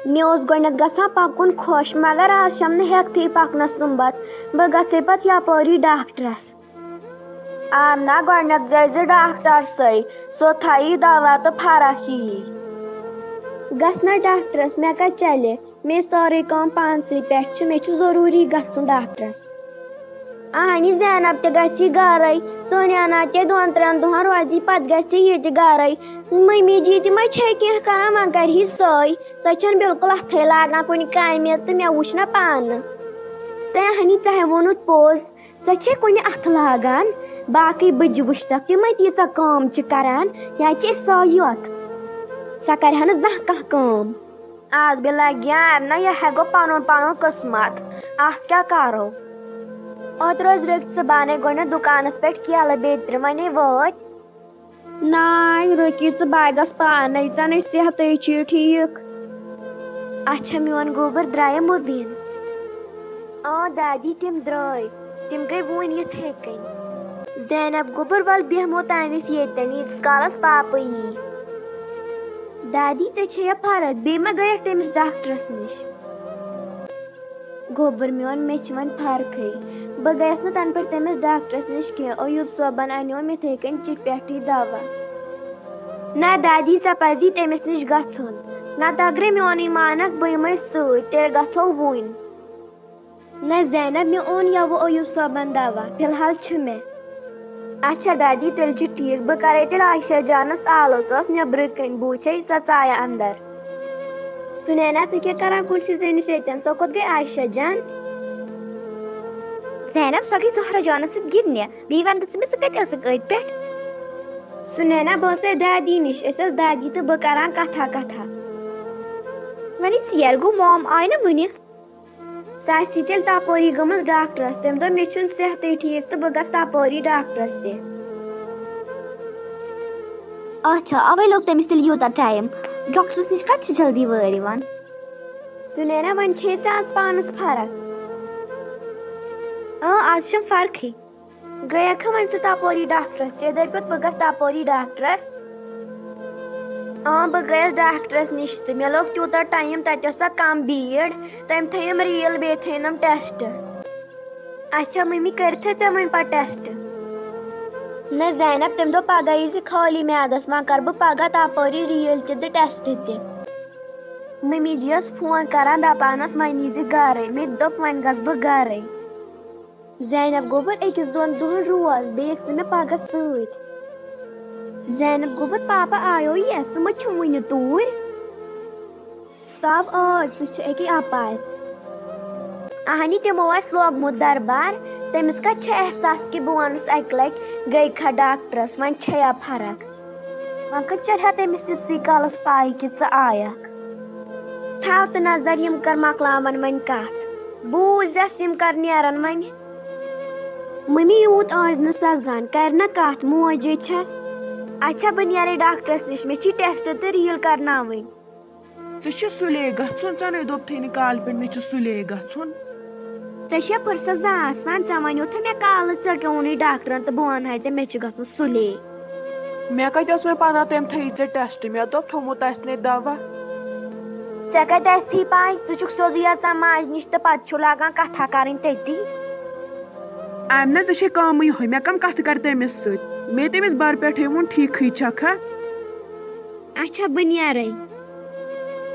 मे गोडनेथ गसान पकुन खुश मगर आज छम हेकथी पकनस सुंबत बह गसे पत यपरी डाक्टरस आमना गोडनेथ गई डाक्टर सो थी दवा तो फरक यी गसना डाक्टरस मे कत चले मे सारे काम पानसे पे मे जरूरी गसुन डाक्टरस अहनी जैनब ती गर सोनिया ते 2-3 दुहन रोजी पत ये गर मम्मी जी तम कह कर वह कर सह बिल्कुल अथ लागान कुन कम तो मे वुच ना पान अहनी हे वोनुत पोज सह कुन अथ लागान बाकी बज वुच तक तम तीचा काम करान या साई योत सह कर जह कह काम आज भी लगे ना यह गो पन पन किस्मत अत क्या करो ओत रोज रक्त सबाने गोने दुकानस पे केल बेत्र वने वत नान रुकी बागस पान सन सेहत ठीक अच्छा मोन गोबर द्राय मुबीन दादी तम द्राय तम गई वन ये कन जैनब गोबर वल बेहमो तानिस यीतस कालस पाप यी दादी ऐ फरक बे मा गई तमिस डाक्टरस निश गोबर मोन मे वन फरक बह गयस न तन पे तमिस डाक्टरस निश कह अयूब सोबन अनो मिथे कन चिट पे दवा ना दादी ऐ पजी तमिस निश गुन नत अग्रे मोन मानक बह यम तेल गो वन ना जैनब मे ओन यव अयूब सोबन दवा फिलहाल मे अच्छा दादी तेल ठीक बह करे तेल आयशा जानस आलस नबर कन बूचे सह चाया अंदर सुनैना क्या करान कुर्सी जनिस सो कोत गई आयशा जान जैनब सो गई जोहरा जानस गिंदने बी वन कत पे सुनैना बस दादी निश दादी तो बह करान कथा कथा one year go mom I ना वन सह तेल तपोरी गमस डाक्टरस तम दो मे सेहत ठीक तो बह गस तपोरी डाक्टरस ते अच्छा अवे लोग तमिस तेल यूता टाइम डॉक्टरस निश कत जल्दी वर यिवान सुनैना वन आज पानस फरक आज छम फर्क गया वन सह तपोरी डाक्टरस दप बह गस तपोरी डाक्टरस बह गयस डाक्टरस निश तो मे लोग तूता टाइम तथा कम भीड़ तम थम रील बे थनम टेस्ट अच्छा मम्मी कर वन पे टेस्ट न जैनब तम दो पगह यी खाली मैदस वह कर बह पगह तपोरी रील तो टेस्ट ते मम्मी जी फोन करान दपानस वन यी गर मे दोप वन गस बह गर जैनब गोबर 1-2 दुहन रोज बेक मे पगह सत जैनब गोबर पापा आयो ये सह मा वन तूर सब आज सह अपार अहनी तमो लोगमुत दरबार तमिस कत एहसास कि बह वनस अक लट गई खा डाक्टरस वन छया फरक वह कत चढ़ा तमिस सी कालस पाई कि आयक थाव तो नजर यम कर मकलावन वन कत बूजस यम कर नेरन वन मम्मी यूत आज न सजान कर न कत मोजे छस अच्छा बह नेरे डॉक्टरस निश मे टेस्ट तो रील करनावन सुले गन चे दोप थे काल पे मे सुले गन ऐ फुर्सत आसान ऐ वनो मे काल ऐ वोन डाक्टरन तो बह वन मे गन सुले मे कत मे पना तम थी टेस्ट मे दोप थोमुत ने दवा ऐ कत पाई ुक सोजी अचान माज निश तो पे लगान कथा कर तती अम ना ऐ कम ये मे कम कत कर तमिस मे तमिस बर पे वोन ठीक छखा अच्छा बह नेरे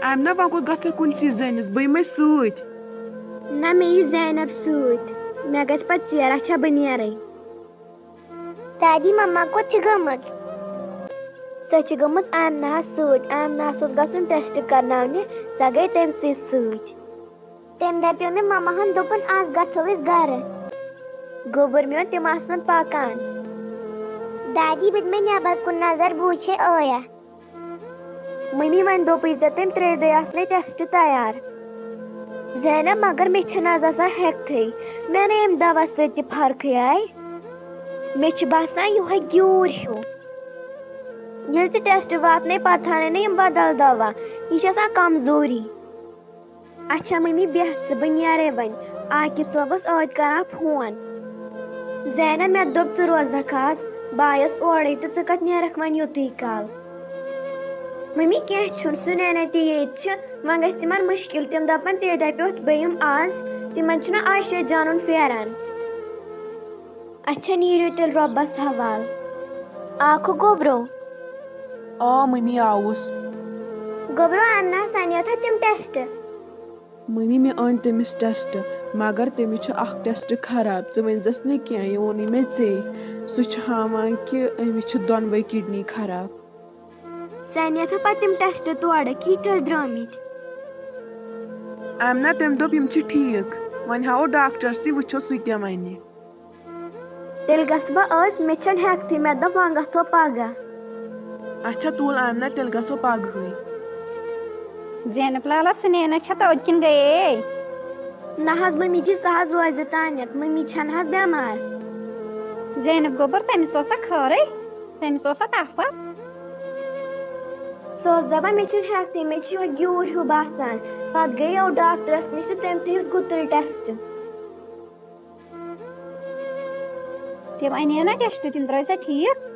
अम ना वह गोत ग कुनसी जनिस बह यम सत ना मे यी जैनब सत मे गस पे अच्छा बह नेरे दादी मम्मा कोत गमत सह गमस आमना सत आमनास गन टेस्ट करने सह गई तम सत तम दपो मे मम्मा हन दोपन आज गो गर गोबर मोन तम पकान दादी बद मे नबर कुन नजर बूछे आया मम्मी वन दोप तम 3 दह टेस्ट तैयार जैनब मगर मे आज हेकथे मे ना अम दवा सत फर्क आय मे बसान यह ग्यूर हूँ ये टेस्ट वातन पे थाने ना बदल दवा यह कमजोरी अच्छा मम्मी बेह बह नेरे वन आकिब सोबस आज करान फोन जैनब मे दोप रोजक आज बायस ओरे तो कत नेरक वन युत काल मम्मी क्या सुनैना ते वह गस तिमन मुश्किल तिम दपन ते दपोत बयम आज तिमन छुना आयशा जानन फेरान अच्छा नीरो तेल रब्बस हवाल आखो गोब्रो आ मम्मी आउस गोब्रो अन्ना सानिया था तिम टेस्ट मम्मी मे अन तमिस टेस्ट मगर तमिस छु अख टेस्ट खराब च वनजस न क्या ये वोनी मे जे सु हावान कि अमिस छु दोनवे किडनी खराब सानिया था पा तिम टेस्ट तोड़ की द्रामित आमना तम दोप यम छु ठीक वन हाओ डॉक्टर सी वुचो सु क्या वने तेल गस बस मे छन हेक्ति मे दप वहां गसो पागा अच्छा तूल आमना तेल गसो पाग हुई जैनब लाला सुनैना छ तो किन गए नहज मम्मी जी सहज रोज तानियत मम्मी छन हज बेमार जैनब गोबर तमिस ओसा खरे तमिस ओसा ताफा सोस दबा मे छन हेक्ति मे छु ग्यूर हु बासान पत गई और डॉक्टरस निश तम तीस गुतल टेस्ट तिम अने ना टेस्ट तिम द्राय सा ठीक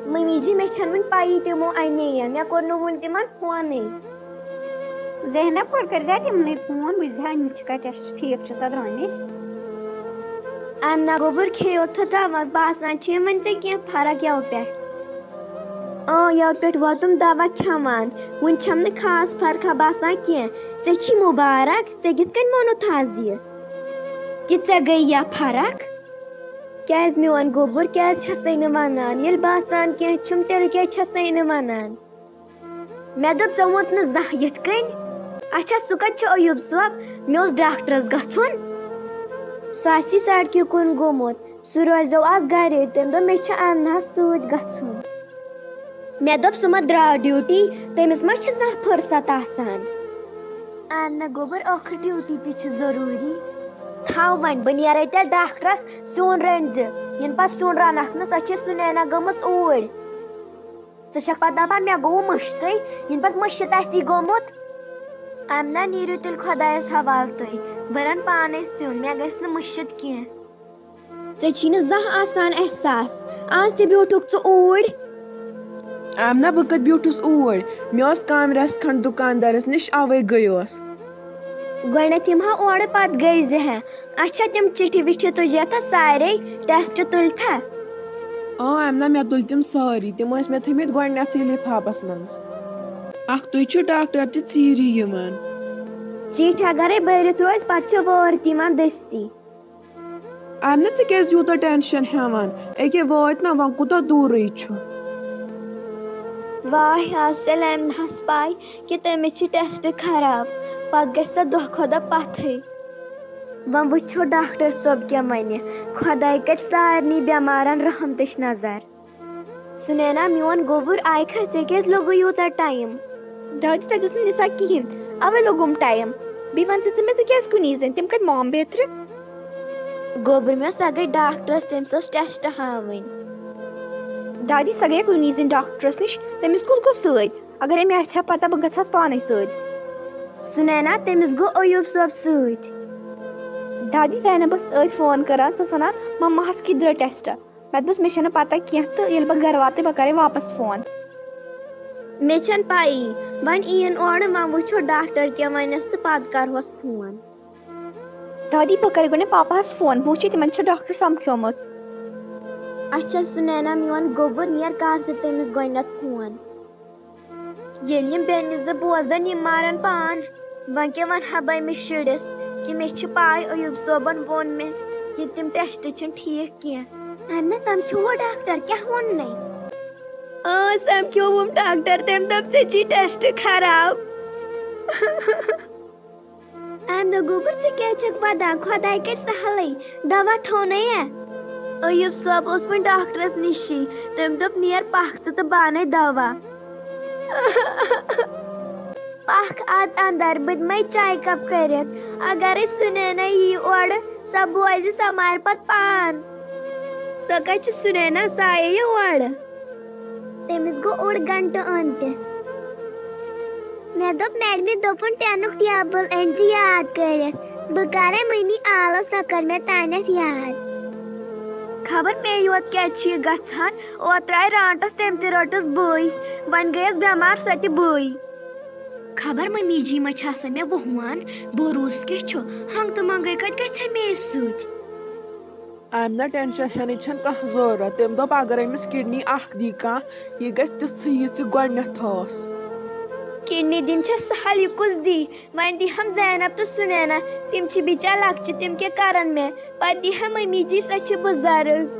मम्मी जी मे छन वन पाई तिमो अने मे कोर न वन तिमन फोन जैनब कोर कर जा तिमने फोन बुझा नि का टेस्ट ठीक छ सद्रामित अन्ना गोबर खेयो था दवा बासान छे मन से क्या फरक याव पे याव पे वतुम दवा खमान वन छम न खास फरक बासान क्या चे छी मुबारक चे गित कन मोनो थाजी कि चे गई या फरक क्या मे वन गोबर क्या छसै न वनान यल बासान क्या छुम तेल क्या छसै न वनान मे दप चमोत न जह यत कन अच्छा सुकत छ अयूब साहब मे उस डॉक्टरस गछुन सासी सड़की कुन गोमुत सु रोजो आज गरे तम दो मे छ आमना सूद गछुन मे दप सुमा द्रा ड्यूटी तमिस मा छ जह फुर्सत आसान आमना गोबर आखिर ड्यूटी ति छ जरूरी थाव वन बनियारे ते डॉक्टरस सोन रंज यन पा सोन रानख न सच सुनैना गमत ओड़ सचक पता पा मे गो मश्तै यन पत मश्त आसी गोमुत आमना नीरू तिल खुदायस हवाल तय बरन पाने सुन मे गस न मश्त क्या चे छी न जह आसान एहसास आज ते ब्यूटुक च ओड़ आमना बकत ब्यूटुस ओड़ मे कामरस खंड दुकानदारस निश आवै गयोस गणित तिम हा ओड़ पत गई जह अच्छा तिम चिट्ठी विट्ठी तुझे था सारे टेस्ट तुल था आमना मे तुल तिम सारी तिम मे थमित गणित लिफाफस मज अख तुई छु डॉक्टर ते चीरी यमन चिट्ठी अगर भरित रोज पत वर तिमान दस्ती आमना से केस यूत टेंशन हेवन एके वात ना वन कुता दूर छु वाह आज चल हस पाई कि तमिस टेस्ट खराब पत गस दह खुदा पथे वन वो डॉक्टर सब क्या मन खुदा कर सारनी बेमारन रहम तश नजर सुनैना मोन गोबर आय खे क्या लोग यूत टाइम दादी तगस निसा किन अवे लोगुम टाइम बी वन ते मे क्या कुनी जन तिम कत मॉम बेत्र गोबर मे सगै डॉक्टरस तमस टेस्ट हावन दादी सगै कुनी जन डॉक्टरस निश तमिस कुल को सद अगर मे आसा पता ब गछस पाने सद सुनैना तमिस गो अयूब सब सद दादी जैनबस फोन करान सस वनान मम्मा हस किद्र टेस्ट मे दोस मे पता क्या तो ये बह घर वाते बह करे वापस फोन मे छन पाई वन इन और वन वो डॉक्टर क्या वनस तो पत करहस फोन दादी बह करे गोने पापा हस फोन बूची तिमन छ डॉक्टर समख्योमुत अच्छा सुनैना मोन गोबर नियर कार से तमिस गणत फोन ये बेनिस बोजन यम मारन पान वन क्या वन हा बह मे शुड़स कि मे पाई अयूब सोबन वोन मे कि तिम टेस्ट छन ठीक क्या हमने समझो वो डॉक्टर क्या वोन नहीं समझो वो डॉक्टर तम तब से जी टेस्ट खराब आम द गोबर से क्या चक वदा खुदा के सहले दवा थो नहीं है अयूब सब उस वन डॉक्टरस निशी तम तब नियर पाख तो बाने दवा पाख आज अंदर बद मैं चाय कप करत अगर सुनैना ही और सब बोझ समार पत पान सकच सुनैना साये और तमिस गो ओड़ घंटा अंतस मे दोप मैडमी दोपन टेनुक टेबल एंजी याद करत बकारे मनी आलो सकर में तानस याद खबर मे योत क्या गछान ओत्र आय रांटस तम त रटस बई वन गयस बेमार सो बई खबर मम्मी जी मा मे वहवान भरोस क्या हंग तो मंगई कत ग मे सत आम ना टेंशन हेन कह जरूरत तम दोप अगर अमिस किडनी दी कह यह गि तिथ गोडनथ किडनी दिन सहल यह कुछ दी वन दी हम जैनब तो सुनैना तिम बिचा लक्च तिम क्या करन मे पे दी हम मम्मी जी सच बुजुर्ग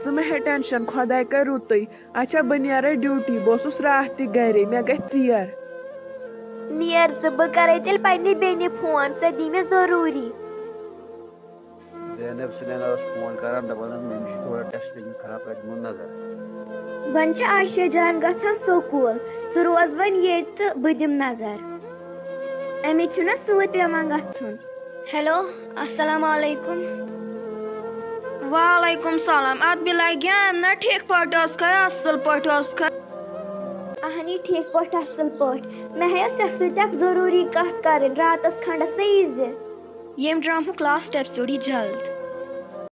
मे हे टेंशन खुदा कर रुत अच्छा बह नीर ड्यूटी बस रात त गे मे गर नियर बह करे तेल पन्ने बेने फोन सो दी मे जरूरी Zeynep Süleyman'a फोन करान दपान मे थोड़ा टेस्ट खराब कर दिमो नजर वन आयशा जान गसान स्कूल सह रोज वन ये तो बह दिम नजर अमिस ना सत पेवान गछुन हेलो अस्सलाम वालेकुम वालेकुम सलाम अत भी लगे आम ना ठीक पाट असल पाट अहनी ठीक पाट असल पाट मे हे सक जरूरी कत कर रातस खंडस सही यम ड्रामुक लास्ट एपिसोड जल्द